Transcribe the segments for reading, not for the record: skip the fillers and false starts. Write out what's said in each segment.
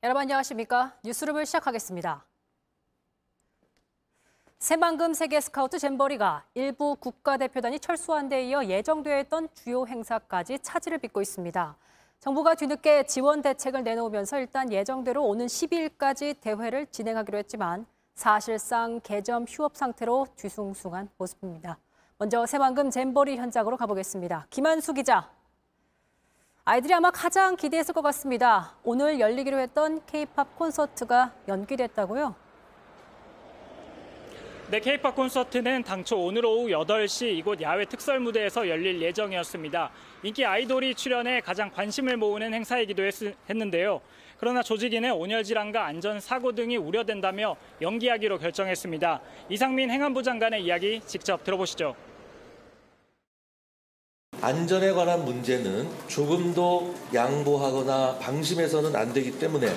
여러분 안녕하십니까? 뉴스룸을 시작하겠습니다. 새만금 세계 스카우트 잼버리가 일부 국가대표단이 철수한 데 이어 예정되어 있던 주요 행사까지 차질을 빚고 있습니다. 정부가 뒤늦게 지원 대책을 내놓으면서 일단 예정대로 오는 12일까지 대회를 진행하기로 했지만 사실상 개점 휴업 상태로 뒤숭숭한 모습입니다. 먼저 새만금 잼버리 현장으로 가보겠습니다. 김한수 기자. 아이들이 아마 가장 기대했을 것 같습니다. 오늘 열리기로 했던 K-팝 콘서트가 연기됐다고요? 네, K-팝 콘서트는 당초 오늘 오후 8시 이곳 야외 특설 무대에서 열릴 예정이었습니다. 인기 아이돌이 출연해 가장 관심을 모으는 행사이기도 했는데요. 그러나 조직위는 온열 질환과 안전 사고 등이 우려된다며 연기하기로 결정했습니다. 이상민 행안부 장관의 이야기 직접 들어보시죠. 안전에 관한 문제는 조금도 양보하거나 방심해서는 안 되기 때문에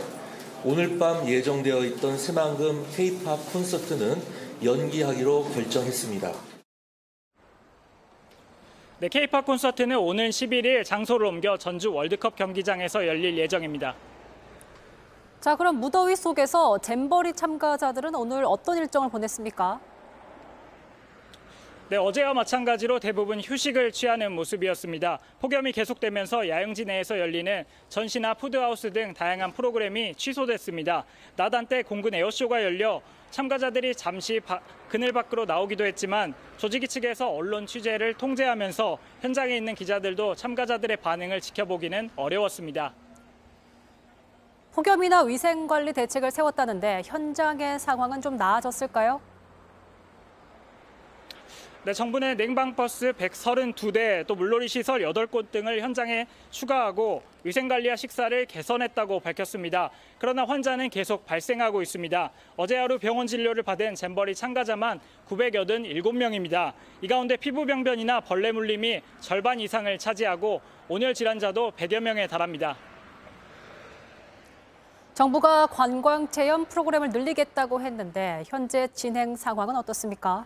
오늘 밤 예정되어 있던 새만금 K-팝 콘서트는 연기하기로 결정했습니다. 네, K-팝 콘서트는 오는 11일 장소를 옮겨 전주 월드컵 경기장에서 열릴 예정입니다. 자, 그럼 무더위 속에서 잼버리 참가자들은 오늘 어떤 일정을 보냈습니까? 네, 어제와 마찬가지로 대부분 휴식을 취하는 모습이었습니다. 폭염이 계속되면서 야영지 내에서 열리는 전시나 푸드하우스 등 다양한 프로그램이 취소됐습니다. 낮 한때 공군 에어쇼가 열려 참가자들이 잠시 그늘 밖으로 나오기도 했지만 조직위 측에서 언론 취재를 통제하면서 현장에 있는 기자들도 참가자들의 반응을 지켜보기는 어려웠습니다. 폭염이나 위생관리 대책을 세웠다는데 현장의 상황은 좀 나아졌을까요? 네, 정부는 냉방버스 132대, 또 물놀이 시설 8곳 등을 현장에 추가하고 위생관리와 식사를 개선했다고 밝혔습니다. 그러나 환자는 계속 발생하고 있습니다. 어제 하루 병원 진료를 받은 잼버리 참가자만 987명입니다. 이 가운데 피부병변이나 벌레 물림이 절반 이상을 차지하고 온열 질환자도 100여 명에 달합니다. 정부가 관광 체험 프로그램을 늘리겠다고 했는데 현재 진행 상황은 어떻습니까?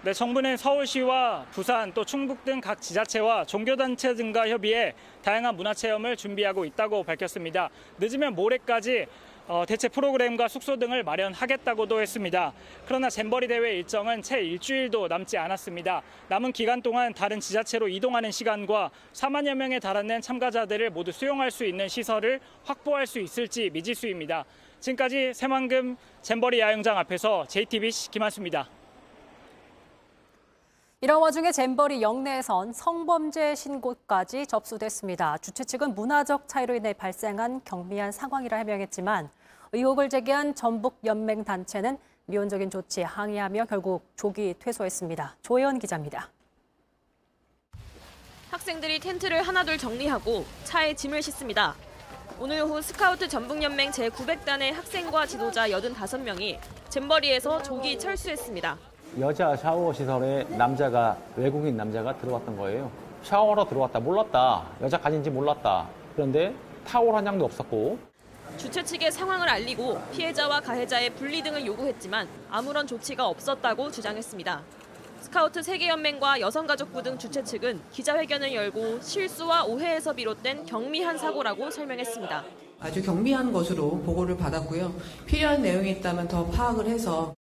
네, 정부는 서울시와 부산 또 충북 등 각 지자체와 종교단체 등과 협의해 다양한 문화체험을 준비하고 있다고 밝혔습니다. 늦으면 모레까지 대체 프로그램과 숙소 등을 마련하겠다고도 했습니다. 그러나 잼버리 대회 일정은 채 일주일도 남지 않았습니다. 남은 기간 동안 다른 지자체로 이동하는 시간과 4만여 명에 달하는 참가자들을 모두 수용할 수 있는 시설을 확보할 수 있을지 미지수입니다. 지금까지 새만금 잼버리 야영장 앞에서 JTBC 김한수입니다. 이런 와중에 잼버리 영내에선 성범죄 신고까지 접수됐습니다. 주최 측은 문화적 차이로 인해 발생한 경미한 상황이라 해명했지만 의혹을 제기한 전북연맹단체는 미온적인 조치에 항의하며 결국 조기 퇴소했습니다. 조혜연 기자입니다. 학생들이 텐트를 하나둘 정리하고 차에 짐을 싣습니다. 오늘 오후 스카우트 전북연맹 제900단의 학생과 지도자 85명이 잼버리에서 조기 철수했습니다. 여자 샤워 시설에 외국인 남자가 들어왔던 거예요. 샤워하러 들어왔다, 몰랐다. 여자 가진지 몰랐다. 그런데 타월 한 장도 없었고. 주최 측에 상황을 알리고 피해자와 가해자의 분리 등을 요구했지만 아무런 조치가 없었다고 주장했습니다. 스카우트 세계연맹과 여성가족부 등 주최 측은 기자회견을 열고 실수와 오해에서 비롯된 경미한 사고라고 설명했습니다. 아주 경미한 것으로 보고를 받았고요. 필요한 내용이 있다면 더 파악을 해서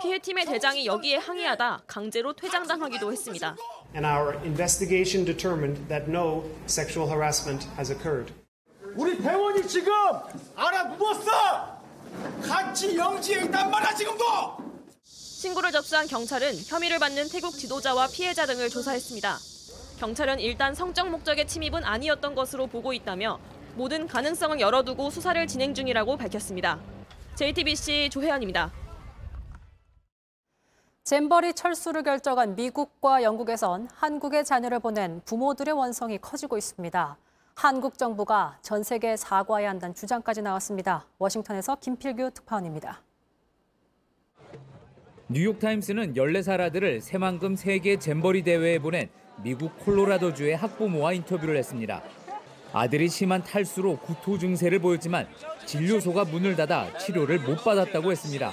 피해팀의 대장이 여기에 항의하다 강제로 퇴장당하기도 했습니다. And our investigation determined that no sexual harassment has occurred. 우리 대원이 지금 알아보았어! 같이 영지에 있단 말이야 지금도! 신고를 접수한 경찰은 혐의를 받는 태국 지도자와 피해자 등을 조사했습니다. 경찰은 일단 성적 목적의 침입은 아니었던 것으로 보고 있다며 모든 가능성을 열어두고 수사를 진행 중이라고 밝혔습니다. JTBC 조혜연입니다. 잼버리 철수를 결정한 미국과 영국에선 한국에 자녀를 보낸 부모들의 원성이 커지고 있습니다. 한국 정부가 전 세계에 사과해야 한다는 주장까지 나왔습니다. 워싱턴에서 김필규 특파원입니다. 뉴욕타임스는 14살 아들을 새만금 세계 잼버리 대회에 보낸 미국 콜로라도주의 학부모와 인터뷰를 했습니다. 아들이 심한 탈수로 구토 증세를 보였지만 진료소가 문을 닫아 치료를 못 받았다고 했습니다.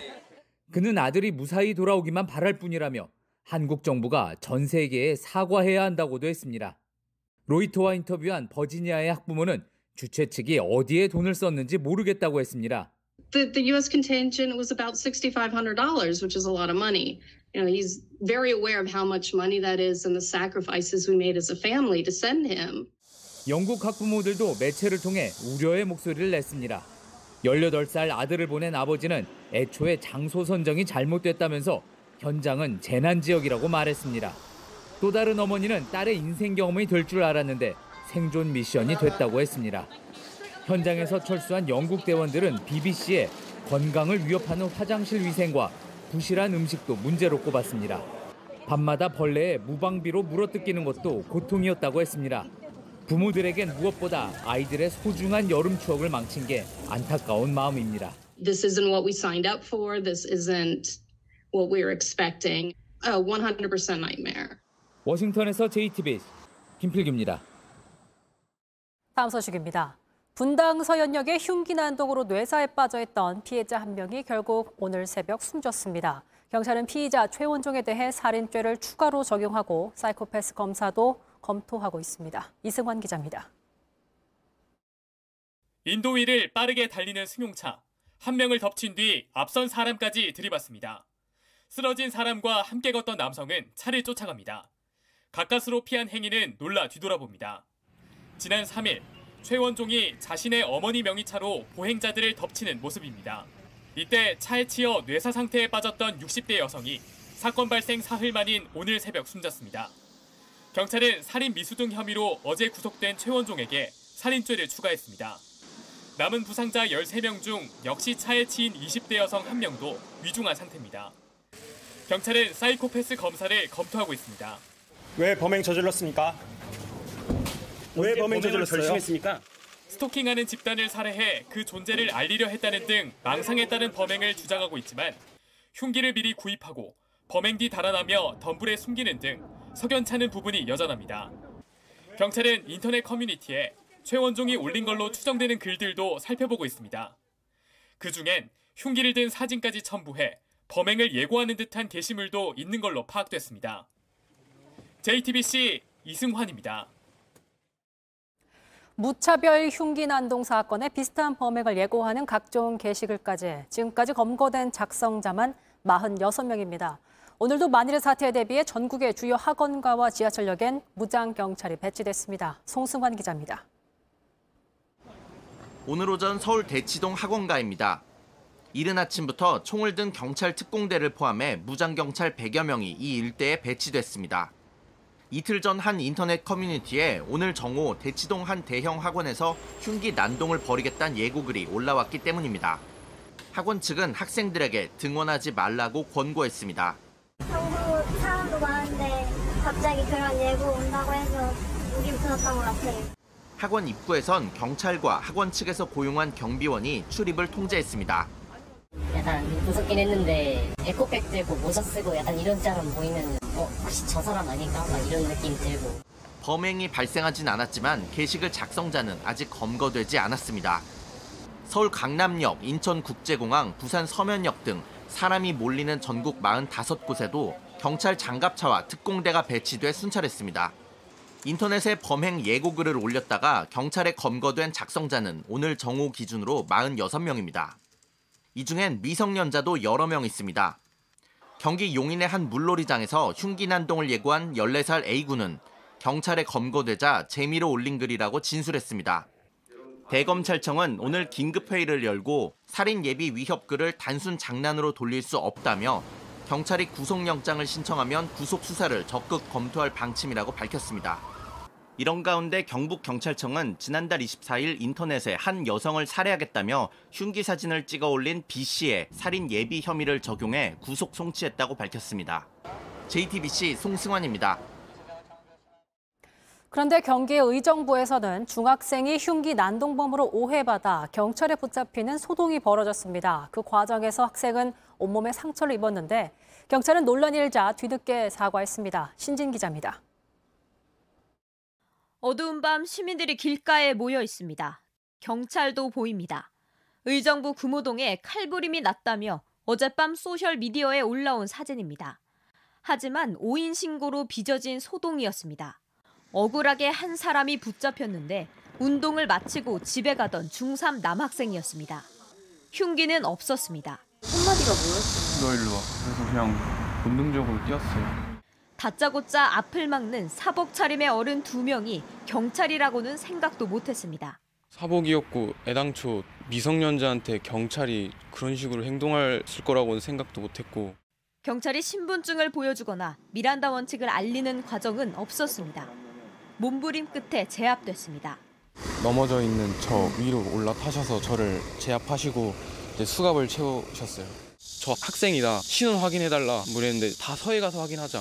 그는 아들이 무사히 돌아오기만 바랄 뿐이라며 한국 정부가 전 세계에 사과해야 한다고도 했습니다. 로이터와 인터뷰한 버지니아의 학부모는 주최 측이 어디에 돈을 썼는지 모르겠다고 했습니다. The U.S. contingent was about $6,500, which is a lot of money. You know, he's very aware of how much money that is and the sacrifices we made as a family to send him. 영국 학부모들도 매체를 통해 우려의 목소리를 냈습니다. 18살 아들을 보낸 아버지는 애초에 장소 선정이 잘못됐다면서 현장은 재난 지역이라고 말했습니다. 또 다른 어머니는 딸의 인생 경험이 될 줄 알았는데 생존 미션이 됐다고 했습니다. 현장에서 철수한 영국 대원들은 BBC에 건강을 위협하는 화장실 위생과 부실한 음식도 문제로 꼽았습니다. 밤마다 벌레에 무방비로 물어뜯기는 것도 고통이었다고 했습니다. 부모들에겐 무엇보다 아이들의 소중한 여름 추억을 망친 게 안타까운 마음입니다. This isn't what we signed up for. This isn't what we were expecting. 100% nightmare. 워싱턴에서 JTBC 김필규입니다. 다음 소식입니다. 분당 서현역의 흉기 난동으로 뇌사에 빠져있던 피해자 한 명이 결국 오늘 새벽 숨졌습니다. 경찰은 피의자 최원종에 대해 살인죄를 추가로 적용하고 사이코패스 검사도 검토하고 있습니다. 이승환 기자입니다. 인도 위를 빠르게 달리는 승용차. 한 명을 덮친 뒤 앞선 사람까지 들이받습니다. 쓰러진 사람과 함께 걷던 남성은 차를 쫓아갑니다. 가까스로 피한 행위는 놀라 뒤돌아봅니다. 지난 3일 최원종이 자신의 어머니 명의차로 보행자들을 덮치는 모습입니다. 이때 차에 치여 뇌사 상태에 빠졌던 60대 여성이 사건 발생 사흘 만인 오늘 새벽 숨졌습니다. 경찰은 살인 미수 등 혐의로 어제 구속된 최원종에게 살인죄를 추가했습니다. 남은 부상자 13명 중 역시 차에 치인 20대 여성 1명도 위중한 상태입니다. 경찰은 사이코패스 검사를 검토하고 있습니다. 왜 범행 저질렀습니까? 왜 범행 저질렀어요? 결심했습니까? 스토킹하는 집단을 살해해 그 존재를 알리려 했다는 등 망상에 따른 범행을 주장하고 있지만 흉기를 미리 구입하고 범행 뒤 달아나며 덤불에 숨기는 등 석연찮은 부분이 여전합니다. 경찰은 인터넷 커뮤니티에 최원종이 올린 걸로 추정되는 글들도 살펴보고 있습니다. 그중엔 흉기를 든 사진까지 첨부해 범행을 예고하는 듯한 게시물도 있는 걸로 파악됐습니다. JTBC 이승환입니다. 무차별 흉기 난동 사건에 비슷한 범행을 예고하는 각종 게시글까지 지금까지 검거된 작성자만 46명입니다. 오늘도 만일의 사태에 대비해 전국의 주요 학원가와 지하철역엔 무장 경찰이 배치됐습니다. 송승환 기자입니다. 오늘 오전 서울 대치동 학원가입니다. 이른 아침부터 총을 든 경찰 특공대를 포함해 무장 경찰 100여 명이 이 일대에 배치됐습니다. 이틀 전 한 인터넷 커뮤니티에 오늘 정오 대치동 한 대형 학원에서 흉기 난동을 벌이겠다는 예고글이 올라왔기 때문입니다. 학원 측은 학생들에게 등원하지 말라고 권고했습니다. 정부 사람도 많은데 갑자기 그런 예고 온다고 해서 우리 들었던 것 같아요. 학원 입구에선 경찰과 학원 측에서 고용한 경비원이 출입을 통제했습니다. 약간 무섭긴 했는데 에코백 들고 모자 쓰고 약간 이런 사람 보이면 혹시 저 사람 아닌가? 막 이런 느낌 들고. 범행이 발생하진 않았지만 게시글 작성자는 아직 검거되지 않았습니다. 서울 강남역, 인천국제공항, 부산 서면역 등 사람이 몰리는 전국 45곳에도 경찰 장갑차와 특공대가 배치돼 순찰했습니다. 인터넷에 범행 예고글을 올렸다가 경찰에 검거된 작성자는 오늘 정오 기준으로 46명입니다. 이 중엔 미성년자도 여러 명 있습니다. 경기 용인의 한 물놀이장에서 흉기 난동을 예고한 14살 A군은 경찰에 검거되자 재미로 올린 글이라고 진술했습니다. 대검찰청은 오늘 긴급회의를 열고 살인 예비 위협글을 단순 장난으로 돌릴 수 없다며 경찰이 구속영장을 신청하면 구속 수사를 적극 검토할 방침이라고 밝혔습니다. 이런 가운데 경북경찰청은 지난달 24일 인터넷에 한 여성을 살해하겠다며 흉기 사진을 찍어 올린 B씨의 살인 예비 혐의를 적용해 구속 송치했다고 밝혔습니다. JTBC 송승환입니다. 그런데 경기의 의정부에서는 중학생이 흉기 난동범으로 오해받아 경찰에 붙잡히는 소동이 벌어졌습니다. 그 과정에서 학생은 온몸에 상처를 입었는데 경찰은 논란이 일자 뒤늦게 사과했습니다. 신진 기자입니다. 어두운 밤 시민들이 길가에 모여 있습니다. 경찰도 보입니다. 의정부 금호동에 칼부림이 났다며 어젯밤 소셜미디어에 올라온 사진입니다. 하지만 오인 신고로 빚어진 소동이었습니다. 억울하게 한 사람이 붙잡혔는데 운동을 마치고 집에 가던 중3 남학생이었습니다. 흉기는 없었습니다. 한마디가 뭐였어요? 너 일로 와. 그래서 그냥 본능적으로 뛰었어요. 다짜고짜 앞을 막는 사복 차림의 어른 2명이 경찰이라고는 생각도 못했습니다. 사복이었고 애당초 미성년자한테 경찰이 그런 식으로 행동했을 거라고는 생각도 못했고. 경찰이 신분증을 보여주거나 미란다 원칙을 알리는 과정은 없었습니다. 몸부림 끝에 제압됐습니다. 넘어져 있는 저 위로 올라타셔서 저를 제압하시고 이제 수갑을 채우셨어요. 저 학생이다. 신원 확인해달라 그랬는데 다 서해 가서 확인하자.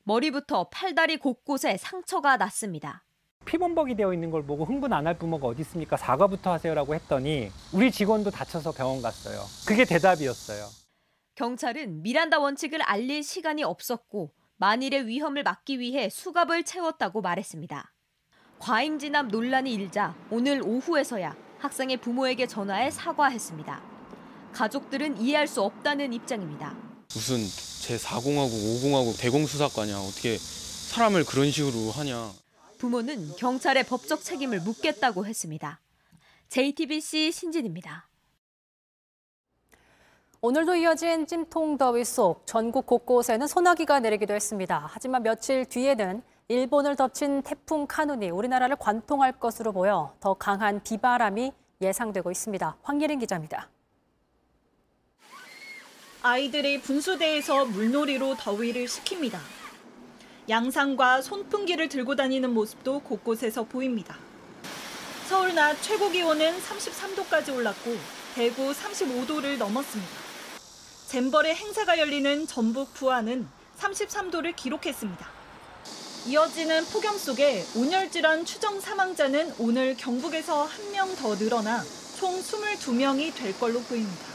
머리부터 팔다리 곳곳에 상처가 났습니다. 피범벅이 되어 있는 걸 보고 흥분 안 할 부모가 어디 있습니까? 사과부터 하세요라고 했더니 우리 직원도 다쳐서 병원 갔어요. 그게 대답이었어요. 경찰은 미란다 원칙을 알릴 시간이 없었고 만일의 위험을 막기 위해 수갑을 채웠다고 말했습니다. 과잉진압 논란이 일자 오늘 오후에서야 학생의 부모에게 전화해 사과했습니다. 가족들은 이해할 수 없다는 입장입니다. 무슨 제4공하고 5공하고 대공수사과냐. 어떻게 사람을 그런 식으로 하냐. 부모는 경찰에 법적 책임을 묻겠다고 했습니다. JTBC 신진입니다. 오늘도 이어진 찜통 더위 속 전국 곳곳에는 소나기가 내리기도 했습니다. 하지만 며칠 뒤에는 일본을 덮친 태풍 카눈이 우리나라를 관통할 것으로 보여 더 강한 비바람이 예상되고 있습니다. 황예린 기자입니다. 아이들이 분수대에서 물놀이로 더위를 식힙니다. 양산과 손풍기를 들고 다니는 모습도 곳곳에서 보입니다. 서울 낮 최고 기온은 33도까지 올랐고 대구 35도를 넘었습니다. 잼버리 행사가 열리는 전북 부안은 33도를 기록했습니다. 이어지는 폭염 속에 온열질환 추정 사망자는 오늘 경북에서 1명 더 늘어나 총 22명이 될 걸로 보입니다.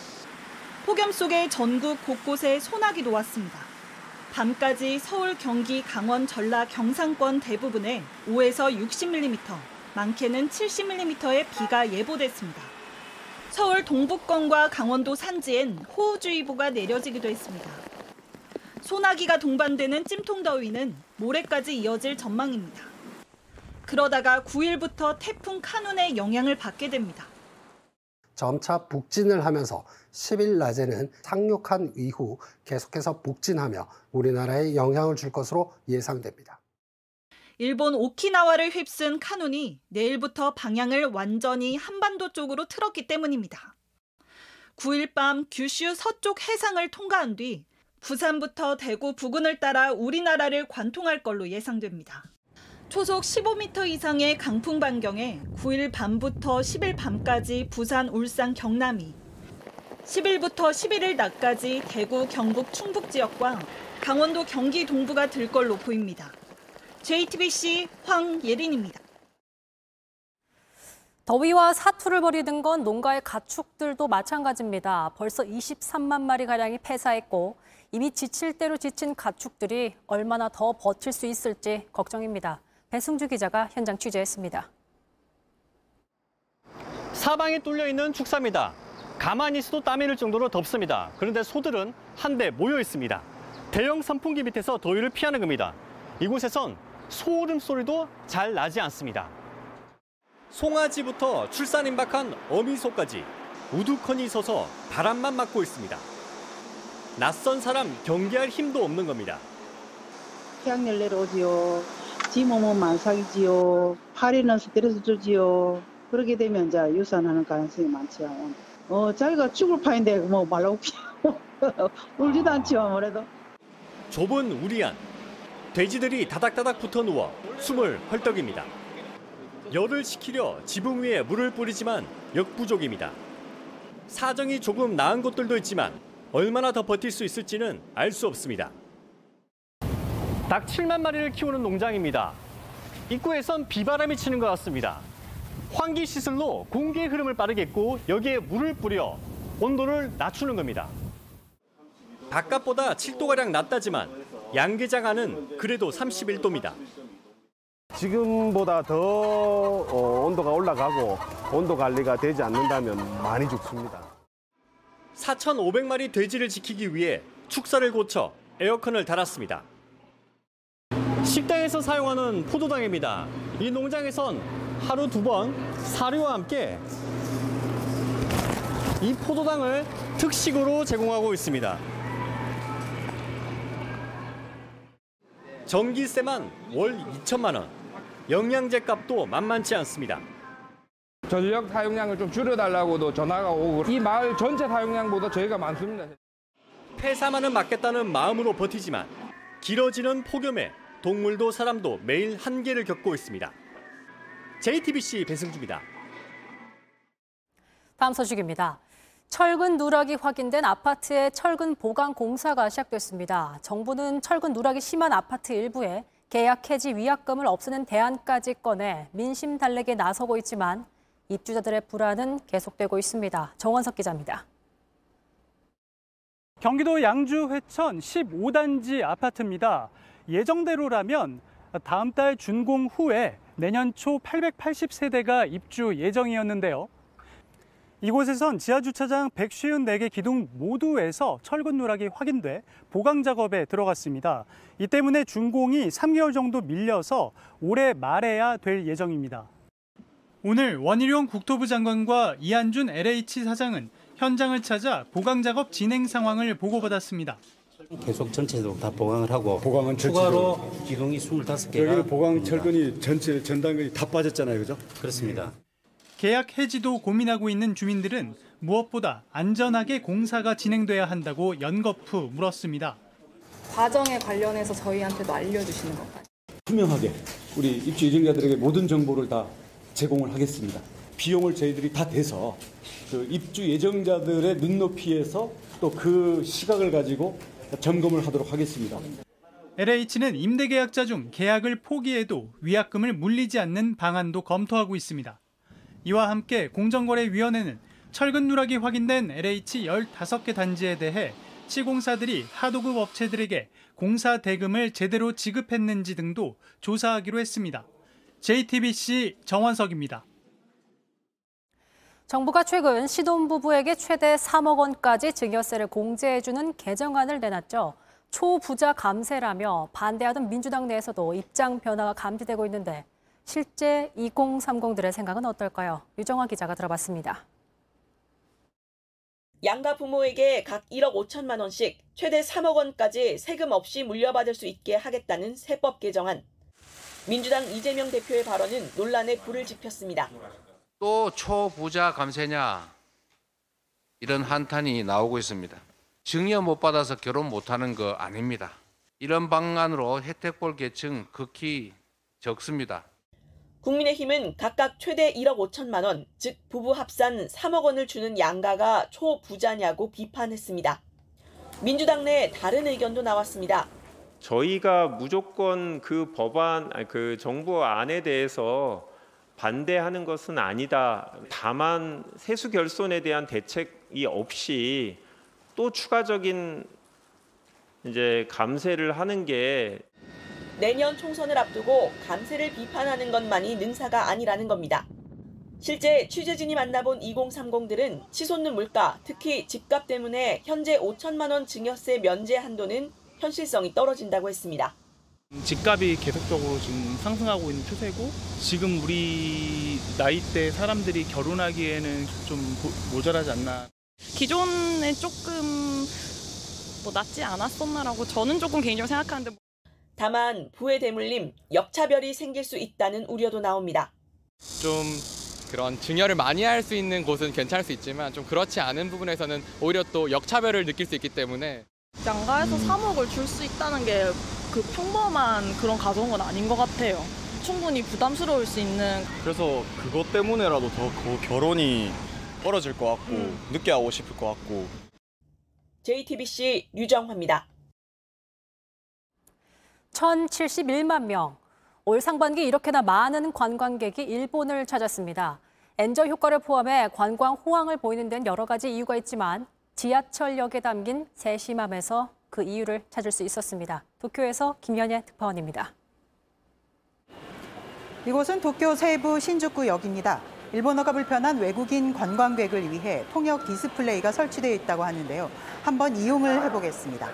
폭염 속에 전국 곳곳에 소나기도 왔습니다. 밤까지 서울, 경기, 강원, 전라, 경상권 대부분에 5에서 60mm, 많게는 70mm의 비가 예보됐습니다. 서울 동북권과 강원도 산지엔 호우주의보가 내려지기도 했습니다. 소나기가 동반되는 찜통더위는 모레까지 이어질 전망입니다. 그러다가 9일부터 태풍 카눈의 영향을 받게 됩니다. 점차 북진을 하면서 10일 낮에는 상륙한 이후 계속해서 북진하며 우리나라에 영향을 줄 것으로 예상됩니다. 일본 오키나와를 휩쓴 카눈이 내일부터 방향을 완전히 한반도 쪽으로 틀었기 때문입니다. 9일 밤 규슈 서쪽 해상을 통과한 뒤 부산부터 대구 부근을 따라 우리나라를 관통할 걸로 예상됩니다. 초속 15m 이상의 강풍 반경에 9일 밤부터 10일 밤까지 부산, 울산, 경남이, 10일부터 11일 낮까지 대구, 경북, 충북 지역과 강원도, 경기 동부가 들 걸로 보입니다. JTBC 황예린입니다. 더위와 사투를 벌이던 건 농가의 가축들도 마찬가지입니다. 벌써 23만 마리가량이 폐사했고 이미 지칠 대로 지친 가축들이 얼마나 더 버틸 수 있을지 걱정입니다. 배승주 기자가 현장 취재했습니다. 사방에 뚫려 있는 축사입니다. 가만히 있어도 땀이 날 정도로 덥습니다. 그런데 소들은 한데 모여 있습니다. 대형 선풍기 밑에서 더위를 피하는 겁니다. 이곳에선 소울음 소리도 잘 나지 않습니다. 송아지부터 출산 임박한 어미소까지 우두커니 서서 바람만 맞고 있습니다. 낯선 사람 경계할 힘도 없는 겁니다. 태양열 내려오지요. 지 몸은 만삭이지요. 파리는 스트레스 주지요. 그렇게 되면 이제 유산하는 가능성이 많지요. 자기가 죽을 판인데 뭐 말라고 울지도 않지요 아무래도. 좁은 우리안. 돼지들이 다닥다닥 붙어 누워 숨을 헐떡입니다. 열을 식히려 지붕 위에 물을 뿌리지만 역부족입니다. 사정이 조금 나은 곳들도 있지만 얼마나 더 버틸 수 있을지는 알 수 없습니다. 닭 7만 마리를 키우는 농장입니다. 입구에선 비바람이 치는 것 같습니다. 환기 시설로 공기의 흐름을 빠르겠고 여기에 물을 뿌려 온도를 낮추는 겁니다. 바깥보다 7도가량 낮다지만 양계장 안은 그래도 31도입니다. 지금보다 더 온도가 올라가고 온도 관리가 되지 않는다면 많이 죽습니다. 4,500마리 돼지를 지키기 위해 축사를 고쳐 에어컨을 달았습니다. 식당에서 사용하는 포도당입니다. 이 농장에선 하루 2번 사료와 함께 이 포도당을 특식으로 제공하고 있습니다. 전기세만 월 2천만 원, 영양제 값도 만만치 않습니다. 전력 사용량을 좀 줄여달라고도 전화가 오고 이 마을 전체 사용량보다 저희가 많습니다. 폐사만은 막겠다는 마음으로 버티지만 길어지는 폭염에 동물도 사람도 매일 한계를 겪고 있습니다. JTBC 배승주입니다. 다음 소식입니다. 철근 누락이 확인된 아파트의 철근 보강 공사가 시작됐습니다. 정부는 철근 누락이 심한 아파트 일부에 계약 해지 위약금을 없애는 대안까지 꺼내 민심 달래기에 나서고 있지만 입주자들의 불안은 계속되고 있습니다. 정원석 기자입니다. 경기도 양주 회천 15단지 아파트입니다. 예정대로라면 다음 달 준공 후에 내년 초 880세대가 입주 예정이었는데요. 이곳에선 지하주차장 154개 기둥 모두에서 철근 누락이 확인돼 보강 작업에 들어갔습니다. 이 때문에 준공이 3개월 정도 밀려서 올해 말에야 될 예정입니다. 오늘 원희룡 국토부 장관과 이한준 LH 사장은 현장을 찾아 보강 작업 진행 상황을 보고받았습니다. 계속 전체적으로 다 보강을 하고 보강은 추가로 기둥이 25개가 여기는 보강 철근이 전체 전단근이 다 빠졌잖아요, 그죠? 그렇습니다. 계약 해지도 고민하고 있는 주민들은 무엇보다 안전하게 공사가 진행돼야 한다고 연거푸 물었습니다. 과정에 관련해서 저희한테도 알려주시는 건가요? 투명하게 우리 입주 예정자들에게 모든 정보를 다 제공을 하겠습니다. 비용을 저희들이 다 대서 그 입주 예정자들의 눈높이에서 또 그 시각을 가지고 점검을 하도록 하겠습니다. LH는 임대계약자 중 계약을 포기해도 위약금을 물리지 않는 방안도 검토하고 있습니다. 이와 함께 공정거래위원회는 철근 누락이 확인된 LH 15개 단지에 대해 시공사들이 하도급 업체들에게 공사 대금을 제대로 지급했는지 등도 조사하기로 했습니다. JTBC 정원석입니다. 정부가 최근 신혼부부에게 최대 3억 원까지 증여세를 공제해주는 개정안을 내놨죠. 초부자 감세라며 반대하던 민주당 내에서도 입장 변화가 감지되고 있는데 실제 2030들의 생각은 어떨까요? 유정화 기자가 들어봤습니다. 양가 부모에게 각 1억 5천만 원씩 최대 3억 원까지 세금 없이 물려받을 수 있게 하겠다는 세법 개정안. 민주당 이재명 대표의 발언은 논란에 불을 지폈습니다. 또 초부자 감세냐 이런 한탄이 나오고 있습니다. 증여 못 받아서 결혼 못하는 거 아닙니다. 이런 방안으로 혜택 볼 계층 극히 적습니다. 국민의힘은 각각 최대 1억 5천만 원, 즉 부부 합산 3억 원을 주는 양가가 초부자냐고 비판했습니다. 민주당 내 다른 의견도 나왔습니다. 저희가 무조건 그 법안, 그 정부안에 대해서 반대하는 것은 아니다. 다만 세수 결손에 대한 대책이 없이 또 추가적인 감세를 하는 게 내년 총선을 앞두고 감세를 비판하는 것만이 능사가 아니라는 겁니다. 실제 취재진이 만나본 2030들은 치솟는 물가, 특히 집값 때문에 현재 5천만 원 증여세 면제 한도는 현실성이 떨어진다고 했습니다. 집값이 계속적으로 지금 상승하고 있는 추세고 지금 우리 나이대 사람들이 결혼하기에는 좀 모자라지 않나. 기존에 조금 낫지 않았었나라고 저는 조금 개인적으로 생각하는데. 다만 부의 대물림, 역차별이 생길 수 있다는 우려도 나옵니다. 좀 그런 증여를 많이 할 수 있는 곳은 괜찮을 수 있지만 좀 그렇지 않은 부분에서는 오히려 또 역차별을 느낄 수 있기 때문에 양가에서 3억을 줄 수 있다는 게 그 평범한 그런 가정은 아닌 것 같아요. 충분히 부담스러울 수 있는. 그래서 그것 때문에라도 더 결혼이 떨어질 것 같고 늦게 하고 싶을 것 같고. JTBC 류정화입니다. 1,071만 명. 올 상반기 이렇게나 많은 관광객이 일본을 찾았습니다. 엔저 효과를 포함해 관광 호황을 보이는 데는 여러 가지 이유가 있지만 지하철역에 담긴 세심함에서 그 이유를 찾을 수 있었습니다. 도쿄에서 김현애 특파원입니다. 이곳은 도쿄 세부 신주쿠 역입니다. 일본어가 불편한 외국인 관광객을 위해 통역 디스플레이가 설치되어 있다고 하는데요. 한번 이용을 해보겠습니다.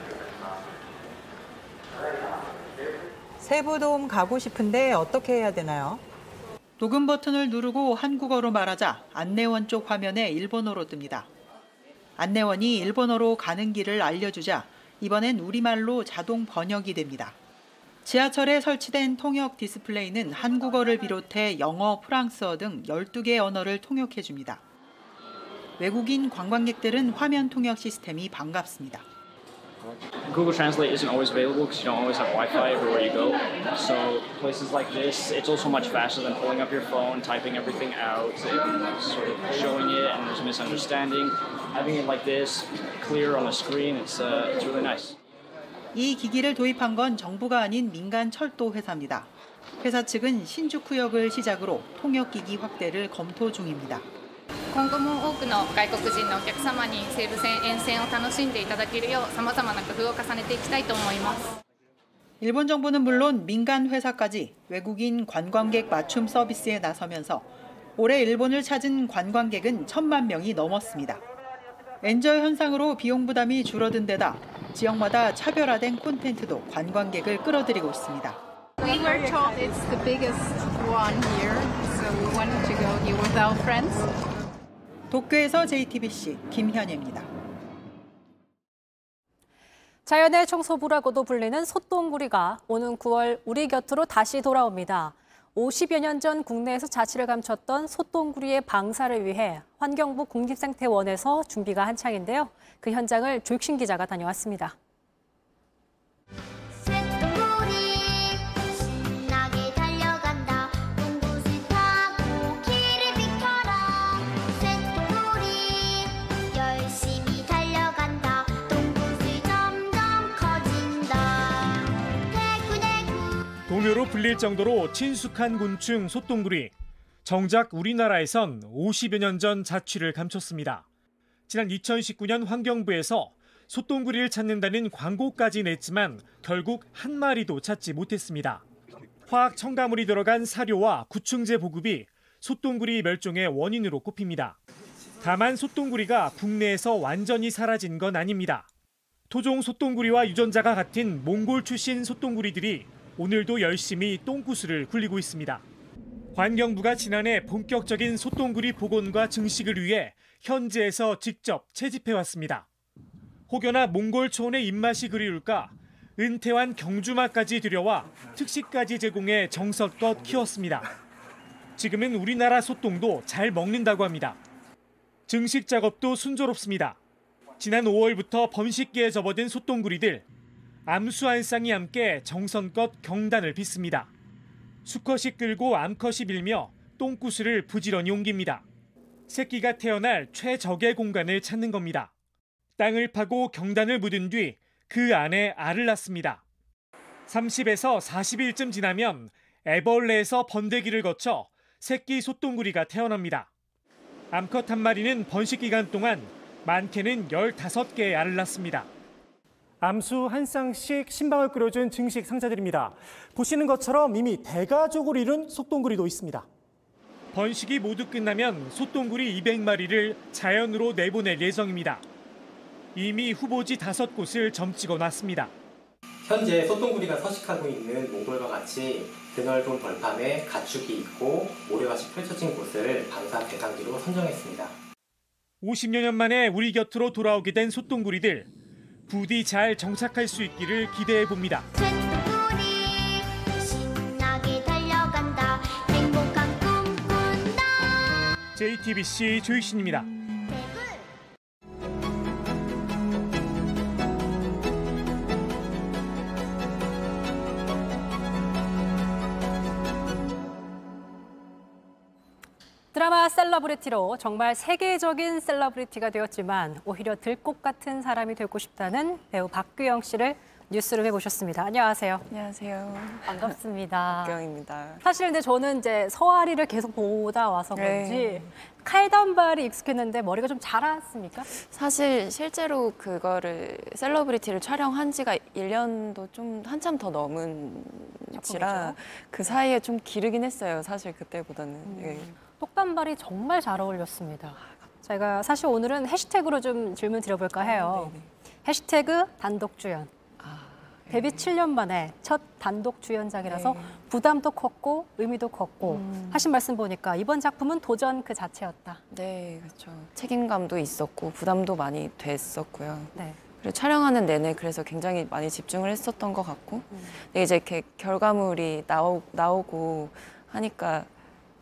세부돔 가고 싶은데 어떻게 해야 되나요? 녹음 버튼을 누르고 한국어로 말하자 안내원 쪽 화면에 일본어로 뜹니다. 안내원이 일본어로 가는 길을 알려주자 이번엔 우리말로 자동 번역이 됩니다. 지하철에 설치된 통역 디스플레이는 한국어를 비롯해 영어, 프랑스어 등 12개 언어를 통역해줍니다. 외국인 관광객들은 화면 통역 시스템이 반갑습니다. Google Translate isn't always available because you don't always have Wi-Fi everywhere you go. So places like this, it's also much faster than pulling up your phone, typing everything out, and sort of showing it, and there's a misunderstanding. Having it like this, clear on the screen, it's really nice. 이 기기를 도입한 건 정부가 아닌 민간 철도 회사입니다. 회사 측은 신주쿠역을 시작으로 통역기기 확대를 검토 중입니다. 今後も多くの外国人のお客様に西武線沿線を楽しんでいただけるよう様々な工夫を重ねていきたいと思います。 일본 정부는 물론 민간 회사까지 외국인 관광객 맞춤 서비스에 나서면서 올해 일본을 찾은 관광객은 1,000만 명이 넘었습니다. 엔저 현상으로 비용 부담이 줄어든 데다 지역마다 차별화된 콘텐츠도 관광객을 끌어들이고 있습니다. We were told it's the biggest one here, so we wanted to go here with our friends. 도쿄에서 JTBC 김현애입니다. 자연의 청소부라고도 불리는 솥동구리가 오는 9월 우리 곁으로 다시 돌아옵니다. 50여 년 전 국내에서 자취를 감췄던 솥동구리의 방사를 위해 환경부 국립생태원에서 준비가 한창인데요. 그 현장을 조익신 기자가 다녀왔습니다. 동요로 불릴 정도로 친숙한 곤충 솥동구리. 정작 우리나라에선 50여 년 전 자취를 감췄습니다. 지난 2019년 환경부에서 솥동구리를 찾는다는 광고까지 냈지만 결국 한 마리도 찾지 못했습니다. 화학 첨가물이 들어간 사료와 구충제 보급이 솥동구리 멸종의 원인으로 꼽힙니다. 다만 솥동구리가 국내에서 완전히 사라진 건 아닙니다. 토종 솥동구리와 유전자가 같은 몽골 출신 솥동구리들이 오늘도 열심히 똥구슬을 굴리고 있습니다. 환경부가 지난해 본격적인 솥동구리 복원과 증식을 위해 현지에서 직접 채집해왔습니다. 혹여나 몽골 초원의 입맛이 그리울까 은퇴한 경주마까지 들여와 특식까지 제공해 정성껏 키웠습니다. 지금은 우리나라 솥동도 잘 먹는다고 합니다. 증식 작업도 순조롭습니다. 지난 5월부터 번식기에 접어든 솥동구리들. 암수 한 쌍이 함께 정성껏 경단을 빚습니다. 수컷이 끌고 암컷이 밀며 똥구슬을 부지런히 옮깁니다. 새끼가 태어날 최적의 공간을 찾는 겁니다. 땅을 파고 경단을 묻은 뒤 그 안에 알을 낳습니다. 30에서 40일쯤 지나면 애벌레에서 번데기를 거쳐 새끼 솥동구리가 태어납니다. 암컷 한 마리는 번식 기간 동안 많게는 15개의 알을 낳습니다. 암수 한 쌍씩 신방을 끓여준 증식 상자들입니다. 보시는 것처럼 이미 대가족을 이룬 솥동구리도 있습니다. 번식이 모두 끝나면 솥동구리 200마리를 자연으로 내보낼 예정입니다. 이미 후보지 5곳을 점찍어 놨습니다. 현재 솥동구리가 서식하고 있는 몽골과 같이 드넓은 벌판에 가축이 있고 모래밭이 펼쳐진 곳을 방사 대상지로 선정했습니다. 50여 년 만에 우리 곁으로 돌아오게 된 솥동구리들. 부디 잘 정착할 수 있기를 기대해 봅니다. 신나게 달려간다. 행복한 꿈 꾼다. JTBC 조익신입니다. 드라마 셀러브리티로 정말 세계적인 셀러브리티가 되었지만 오히려 들꽃 같은 사람이 되고 싶다는 배우 박규영 씨를 뉴스룸에 모셨습니다. 안녕하세요. 안녕하세요. 반갑습니다. 박규영입니다. 사실 근데 저는 이제 서아리를 계속 보다 와서 그런지 칼단발이 익숙했는데 머리가 좀 자랐습니까? 사실 실제로 그거를 셀러브리티를 촬영한 지가 1년도 좀 한참 더 넘은 지라 그 사이에 좀 기르긴 했어요. 사실 그때보다는. 똑단발이 정말 잘 어울렸습니다. 제가 사실 오늘은 해시태그로 좀 질문 드려볼까 해요. 해시태그 단독주연. 데뷔 7년 만에 첫 단독 주연작이라서 부담도 컸고 의미도 컸고 하신 말씀 보니까 이번 작품은 도전 그 자체였다. 네, 그렇죠. 책임감도 있었고 부담도 많이 됐었고요. 네. 그리고 촬영하는 내내 그래서 굉장히 많이 집중을 했었던 것 같고 근데 이제 이렇게 결과물이 나오고 하니까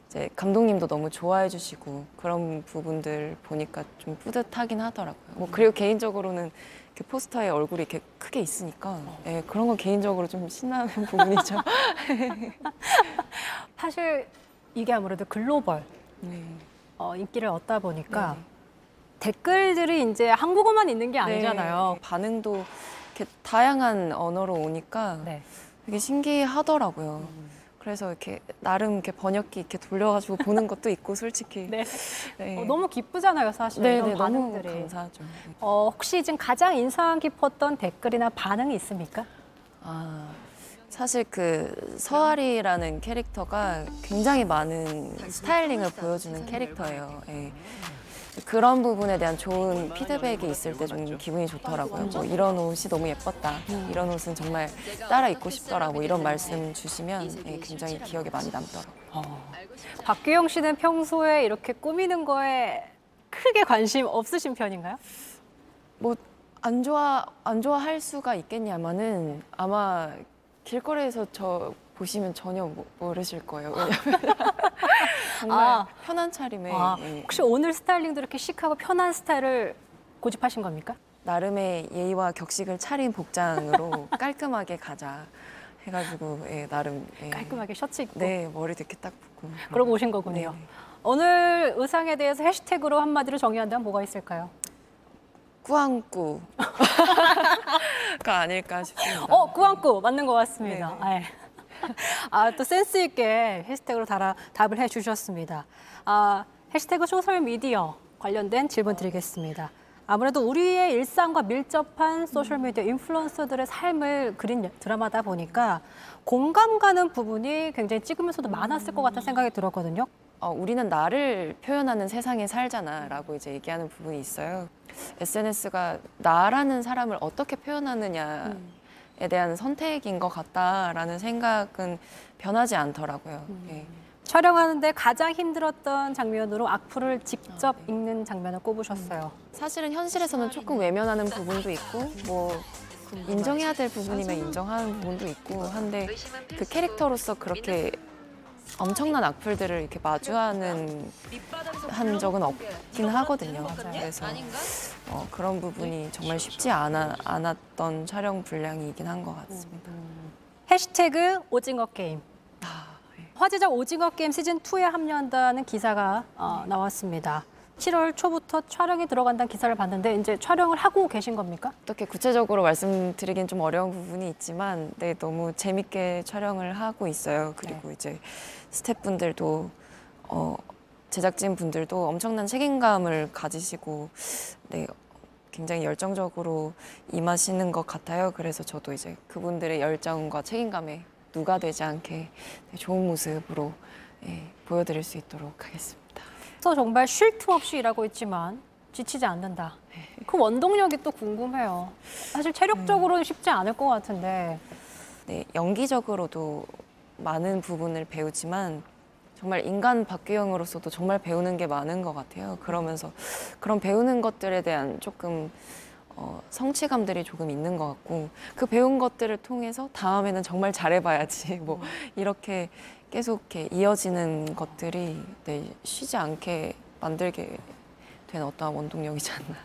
이제 감독님도 너무 좋아해 주시고 그런 부분들 보니까 좀 뿌듯하긴 하더라고요. 뭐 그리고 개인적으로는 이렇게 포스터에 얼굴이 이렇게 크게 있으니까 예, 그런 건 개인적으로 좀 신나는 부분이죠. 사실 이게 아무래도 글로벌 인기를 얻다 보니까 댓글들이 이제 한국어만 있는 게 아니잖아요. 네. 반응도 이렇게 다양한 언어로 오니까 되게 신기하더라고요. 그래서 이렇게 나름 이렇게 번역기 이렇게 돌려가지고 보는 것도 있고 솔직히. 네. 너무 기쁘잖아요, 사실. 네, 이런 너무 반응들이. 감사하죠. 혹시 지금 가장 인상 깊었던 댓글이나 반응이 있습니까? 사실 그 서아리라는 캐릭터가 굉장히 많은 스타일링을 보여주는 캐릭터예요. 예. 그런 부분에 대한 좋은 피드백이 있을 때 좀 기분이 좋더라고요. 뭐 이런 옷이 너무 예뻤다. 이런 옷은 정말 따라 입고 싶더라. 뭐 이런 말씀 주시면 굉장히 기억에 많이 남더라고요. 박규영 씨는 평소에 이렇게 꾸미는 거에 크게 관심 없으신 편인가요? 뭐 안 좋아할 수가 있겠냐마는 아마 길거리에서 저 보시면 전혀 모르실 거예요. 왜냐면 정말 편한 차림에. 혹시 오늘 스타일링도 이렇게 시크하고 편한 스타일을 고집하신 겁니까? 나름의 예의와 격식을 차린 복장으로 깔끔하게 가자 해가지고 나름 깔끔하게 셔츠 입고 네, 머리도 이렇게 딱 붓고 그러고 오신 거군요. 오늘 의상에 대해서 해시태그로 한마디로 정의한다면 뭐가 있을까요? 꾸안꾸가 아닐까 싶습니다. 꾸안꾸 맞는 것 같습니다. 또 센스 있게 해시태그로 답을 해주셨습니다. 해시태그 소셜미디어 관련된 질문 드리겠습니다. 아무래도 우리의 일상과 밀접한 소셜미디어 인플루언서들의 삶을 그린 드라마다 보니까 공감 가는 부분이 굉장히 찍으면서도 많았을 것 같다는 생각이 들었거든요. 우리는 나를 표현하는 세상에 살잖아라고 이제 얘기하는 부분이 있어요. SNS가 나라는 사람을 어떻게 표현하느냐에 대한 선택인 것 같다라는 생각은 변하지 않더라고요. 촬영하는데 가장 힘들었던 장면으로 악플을 직접 읽는 장면을 꼽으셨어요. 사실은 현실에서는 조금 외면하는 부분도 있고 뭐 인정해야 될 부분이면 인정하는 부분도 있고 한데 그 캐릭터로서 그렇게 엄청난 악플들을 이렇게 마주하는 한 적은 없긴 하거든요. 그래서 그런 부분이 정말 쉽지 않았던 촬영 분량이긴 한 것 같습니다. 해시태그 오징어 게임. 화제작 오징어 게임 시즌2에 합류한다는 기사가 나왔습니다. 7월 초부터 촬영이 들어간다는 기사를 봤는데 이제 촬영을 하고 계신 겁니까? 어떻게 구체적으로 말씀드리긴 좀 어려운 부분이 있지만 네, 너무 재밌게 촬영을 하고 있어요. 그리고 이제 스태프분들도 제작진 분들도 엄청난 책임감을 가지시고 네, 굉장히 열정적으로 임하시는 것 같아요. 그래서 저도 이제 그분들의 열정과 책임감에 누가 되지 않게 좋은 모습으로 보여드릴 수 있도록 하겠습니다. 그래서 정말 쉴 틈 없이 일하고 있지만 지치지 않는다. 그 원동력이 또 궁금해요. 사실 체력적으로는 쉽지 않을 것 같은데. 네, 연기적으로도 많은 부분을 배우지만 정말 인간 박규영으로서도 정말 배우는 게 많은 것 같아요. 그러면서 그런 배우는 것들에 대한 조금 성취감들이 조금 있는 것 같고 그 배운 것들을 통해서 다음에는 정말 잘해봐야지 뭐 이렇게 계속 이렇게 이어지는 것들이 쉬지 않게 만들게 된 어떠한 원동력이지 않나.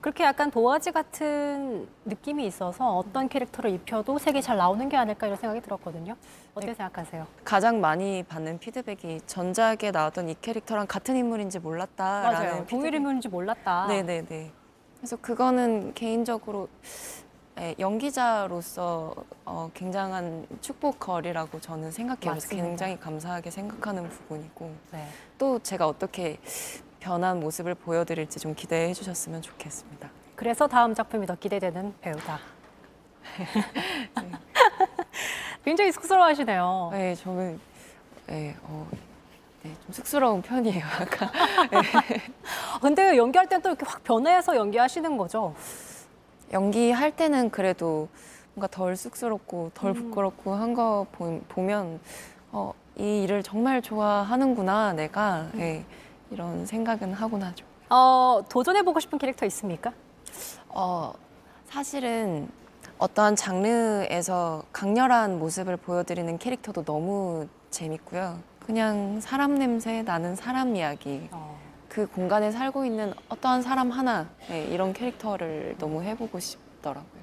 그렇게 약간 도화지 같은 느낌이 있어서 어떤 캐릭터를 입혀도 색이 잘 나오는 게 아닐까 이런 생각이 들었거든요. 어떻게 생각하세요? 가장 많이 받는 피드백이 전작에 나왔던 이 캐릭터랑 같은 인물인지 몰랐다라는 맞아요. 동일 인물인지 몰랐다. 네네네. 그래서 그거는 개인적으로 연기자로서 굉장한 축복거리라고 저는 생각해요. 그래서 굉장히 감사하게 생각하는 부분이고 또 제가 어떻게 변한 모습을 보여드릴지 좀 기대해 주셨으면 좋겠습니다. 그래서 다음 작품이 더 기대되는 배우다. 굉장히 쑥스러워하시네요. 네, 저는 좀 쑥스러운 편이에요. 약간. 근데 연기할 때는 또 이렇게 확 변해서 연기하시는 거죠? 연기할 때는 그래도 뭔가 덜 쑥스럽고 덜 부끄럽고 한 거 보면 이 일을 정말 좋아하는구나 내가 이런 생각은 하곤 하죠. 도전해보고 싶은 캐릭터 있습니까? 사실은 어떠한 장르에서 강렬한 모습을 보여드리는 캐릭터도 너무 재밌고요. 그냥 사람 냄새 나는 사람 이야기, 그 공간에 살고 있는 어떠한 사람 하나 이런 캐릭터를 너무 해보고 싶더라고요.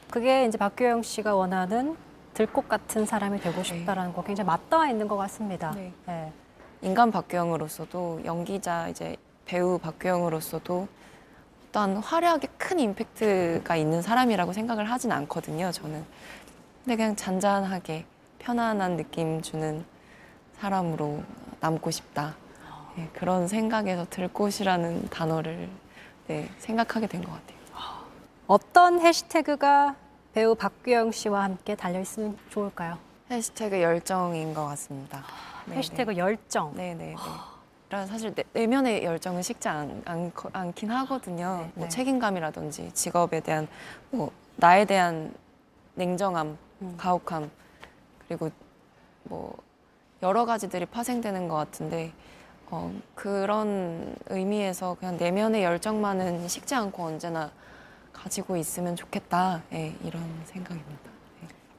그게 이제 박규영 씨가 원하는 들꽃 같은 사람이 되고 싶다라는 거 굉장히 맞닿아 있는 것 같습니다. 네. 네. 인간 박규영으로서도 연기자 이제 배우 박규영으로서도 어떤 화려하게 큰 임팩트가 있는 사람이라고 생각을 하진 않거든요, 저는. 근데 그냥 잔잔하게 편안한 느낌 주는 사람으로 남고 싶다. 그런 생각에서 들꽃이라는 단어를 생각하게 된 것 같아요. 어떤 해시태그가 배우 박규영 씨와 함께 달려있으면 좋을까요? 해시태그 열정인 것 같습니다. 해시태그 열정. 네네. 사실 내면의 열정은 식지 않긴 하거든요. 뭐 책임감이라든지 직업에 대한 나에 대한 냉정함, 가혹함 그리고 뭐 여러 가지들이 파생되는 것 같은데 그런 의미에서 그냥 내면의 열정만은 식지 않고 언제나 가지고 있으면 좋겠다 이런 생각입니다.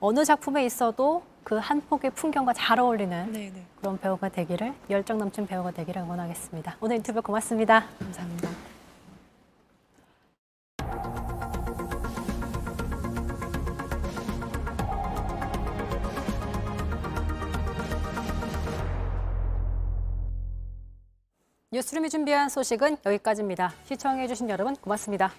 어느 작품에 있어도 그 한 폭의 풍경과 잘 어울리는 그런 배우가 되기를, 열정 넘친 배우가 되기를 응원하겠습니다. 오늘 인터뷰 고맙습니다. 감사합니다. 뉴스룸이 준비한 소식은 여기까지입니다. 시청해주신 여러분 고맙습니다.